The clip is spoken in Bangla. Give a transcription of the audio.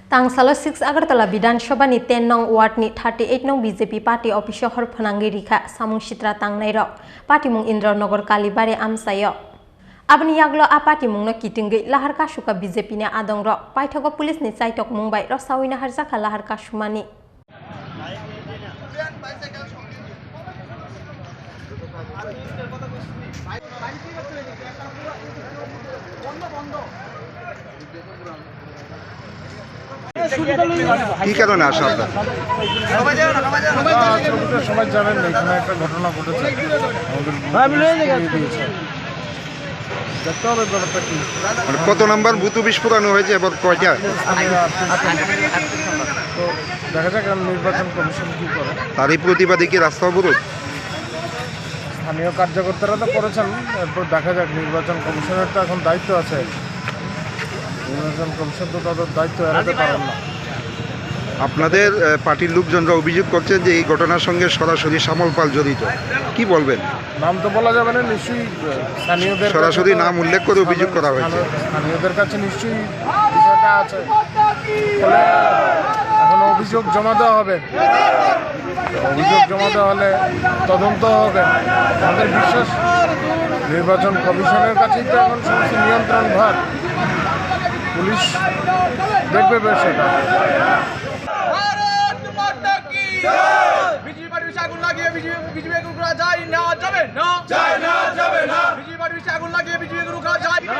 Tangsalo 6 Agartala Bidansabha ni 10 nong ward ni 38 nong BJP party office hor phanangi rikha samung sitra tangnai rok party mung Indranagar Kalibari amsayo abni yaglo a party mung no kitingai lahar kasuka BJP ni adong rok paithago police ni chaitok mungbai ro sawina harjaka lahar kasumani কি কারণে আসা আপনার? সবাই জানেন এখানে একটা ঘটনা ঘটেছে দেখতে হবে ব্যাপারটা কি। মানে কত নাম্বার বুথ বিস্ফোরণ হয়েছে এবং কয়টা? তো দেখা যাক নির্বাচন কমিশন কি করে। তারই প্রতিবাদে কি রাস্তা অবরোধ? স্থানীয় কার্যকর্তারা তো করেছেন, এরপর দেখা যাক নির্বাচন কমিশনের তো এখন দায়িত্ব আছে। নির্বাচন কমিশন তো তাদের দায়িত্ব এড়াতে পারেন না। আপনাদের পার্টির লোকজনরা অভিযোগ করছেন যে এই ঘটনার সঙ্গে সরাসরি শ্যামল পাল জড়িত, কি বলবেন? নাম তো বলা যাবে না, নিশ্চয়ই স্থানীয়দের সরাসরি নাম উল্লেখ করে অভিযোগ করা হয়েছে। স্থানীয়দের কাছে নিশ্চয়ই বিষয়টা আছে, ফলে এখন অভিযোগ জমা দেওয়া হবে। অভিযোগ জমা দেওয়া হলে তদন্ত হবে। আমাদের বিশ্বাস নির্বাচন কমিশনের কাছেই তো এখন সমস্ত নিয়ন্ত্রণ ভার, পুলিশ দেখবে বেশ সেটা। আগুন লাগিয়ে বিজেপি রুখা যায় না, যাবে না, যাবে না। বিজেপি আগুন লাগিয়ে বিজেপি রুখা যায় না।